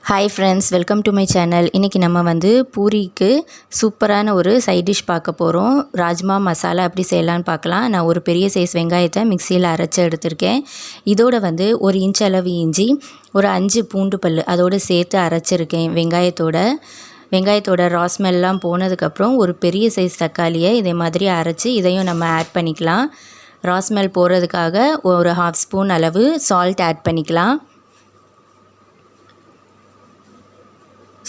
Hi friends, welcome to my channel. இன்னைக்கு நம்ம வந்து பூரிக்கு சூப்பரான ஒரு சைட் டிஷ் பார்க்க போறோம். ராஜ்மா மசாலா எப்படி செய்யலாம்னு பார்க்கலாம். நான் ஒரு பெரிய சைஸ் வெங்காயத்தை மிக்ஸியில் அரைச்சு எடுத்திருக்கேன். இதோட வந்து 1 இன்ச் அளவு இஞ்சி, ஒரு 5 பூண்டு பல்லு அதோட சேர்த்து அரைச்சிருக்கேன். வெங்காயத்தோட ரா ஸ்மெல்லாம் போனதுக்கப்புறம் ஒரு பெரிய சைஸ் தக்காளியை இதே மாதிரி அரைச்சி இதையும் நம்ம ஆட் பண்ணிக்கலாம். ரா ஸ்மெல் போகிறதுக்காக ஒரு 1/2 ஸ்பூன் அளவு சால்ட் ஆட் பண்ணிக்கலாம்.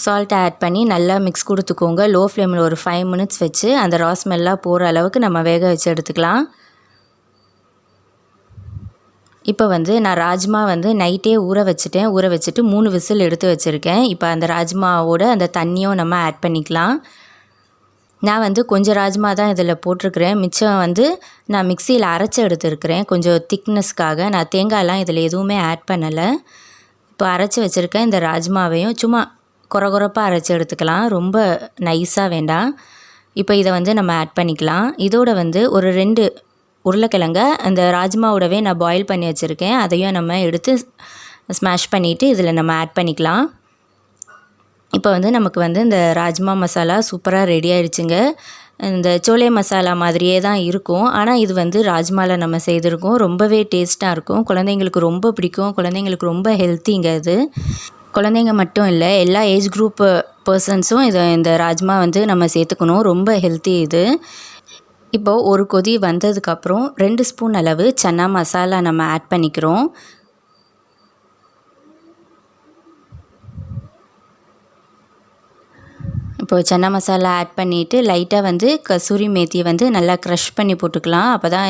சால்ட்டை ஆட் பண்ணி நல்லா மிக்ஸ் கொடுத்துக்கோங்க. லோ ஃப்ளேமில் ஒரு 5 மினிட்ஸ் வச்சு அந்த ரா ஸ்மெல்லாம் போகிற அளவுக்கு நம்ம வேக வச்சு எடுத்துக்கலாம். இப்போ வந்து நான் ராஜ்மா வந்து நைட்டே ஊற வச்சுட்டு 3 விசில் எடுத்து வச்சுருக்கேன். இப்போ அந்த ராஜ்மாவோட அந்த தண்ணியும் நம்ம ஆட் பண்ணிக்கலாம். நான் வந்து கொஞ்சம் ராஜ்மா தான் இதில் போட்டிருக்கிறேன். மிச்சம் வந்து நான் மிக்சியில் அரைச்சி எடுத்துருக்கிறேன். கொஞ்சம் திக்னஸ்க்காக நான் தேங்காயெலாம் இதில் எதுவுமே ஆட் பண்ணலை. இப்போ அரைச்சி வச்சுருக்கேன் இந்த ராஜ்மாவையும் சும்மா கொரகொரப்பாக அரைச்சி எடுத்துக்கலாம். ரொம்ப நைஸாக வேண்டாம். இப்போ இதை வந்து நம்ம ஆட் பண்ணிக்கலாம். இதோட வந்து ஒரு 2 உருளைக்கிழங்க அந்த ராஜ்மாவோடவே நான் பாயில் பண்ணி வச்சுருக்கேன். அதையும் நம்ம எடுத்து ஸ்மாஷ் பண்ணிவிட்டு இதில் நம்ம ஆட் பண்ணிக்கலாம். இப்போ வந்து நமக்கு வந்து இந்த ராஜ்மா மசாலா சூப்பராக ரெடி ஆகிடுச்சுங்க. இந்த சோலே மசாலா மாதிரியே தான் இருக்கும். ஆனால் இது வந்து ராஜ்மாவில் நம்ம செய்திருக்கோம். ரொம்பவே டேஸ்ட்டாக இருக்கும். குழந்தைங்களுக்கு ரொம்ப பிடிக்கும். குழந்தைங்களுக்கு ரொம்ப ஹெல்த்திங்க இது. குழந்தைங்க மட்டும் இல்லை, எல்லா ஏஜ் குரூப் பர்சன்ஸும் இந்த ராஜ்மா வந்து நம்ம சேர்த்துக்கணும். ரொம்ப ஹெல்த்தி இது. இப்போது ஒரு கொதி வந்ததுக்கப்புறம் 2 ஸ்பூன் அளவு சன்னா மசாலா நம்ம ஆட் பண்ணிக்கிறோம். இப்போது சன்னா மசாலா ஆட் பண்ணிவிட்டு லைட்டாக வந்து கசூரி மேத்தியை வந்து நல்லா க்ரஷ் பண்ணி போட்டுக்கலாம். அப்போ தான்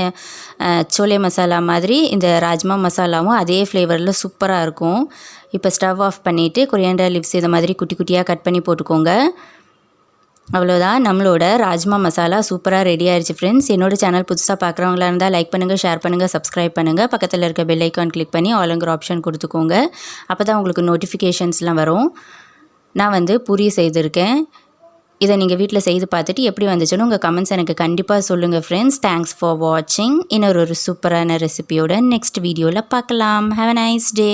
சோலே மசாலா மாதிரி இந்த ராஜ்மா மசாலாவும் அதே ஃப்ளேவரில் சூப்பராக இருக்கும். இப்போ ஸ்டவ் ஆஃப் பண்ணிவிட்டு கொரியாண்டர் லீவ்ஸ் இதை மாதிரி குட்டி குட்டியாக கட் பண்ணி போட்டுக்கோங்க. அவ்வளோதான், நம்மளோட ராஜ்மா மசாலா சூப்பராக ரெடி ஆயிடுச்சு ஃப்ரெண்ட்ஸ். என்னோடய சேனல் புதுசாக பார்க்குறவங்களா இருந்தால் லைக் பண்ணுங்கள், ஷேர் பண்ணுங்கள், சப்ஸ்கிரைப் பண்ணுங்கள். பக்கத்தில் இருக்க பெல் ஐக்கான் கிளிக் பண்ணி ஆளுங்கிற ஆப்ஷன் கொடுத்துக்கோங்க. அப்போ தான் உங்களுக்கு நோட்டிஃபிகேஷன்ஸ்லாம் வரும். நான் வந்து பூரி செய்திருக்கேன். இதை நீங்கள் வீட்டில் செய்து பார்த்துட்டு எப்படி வந்துச்சுன்னு உங்கள் கமெண்ட்ஸ் எனக்கு கண்டிப்பாக சொல்லுங்கள் ஃப்ரெண்ட்ஸ். தேங்க்ஸ் ஃபார் வாட்சிங். இன்னொரு சூப்பரான ரெசிபியோட நெக்ஸ்ட் வீடியோவில் பார்க்கலாம். Have a nice day.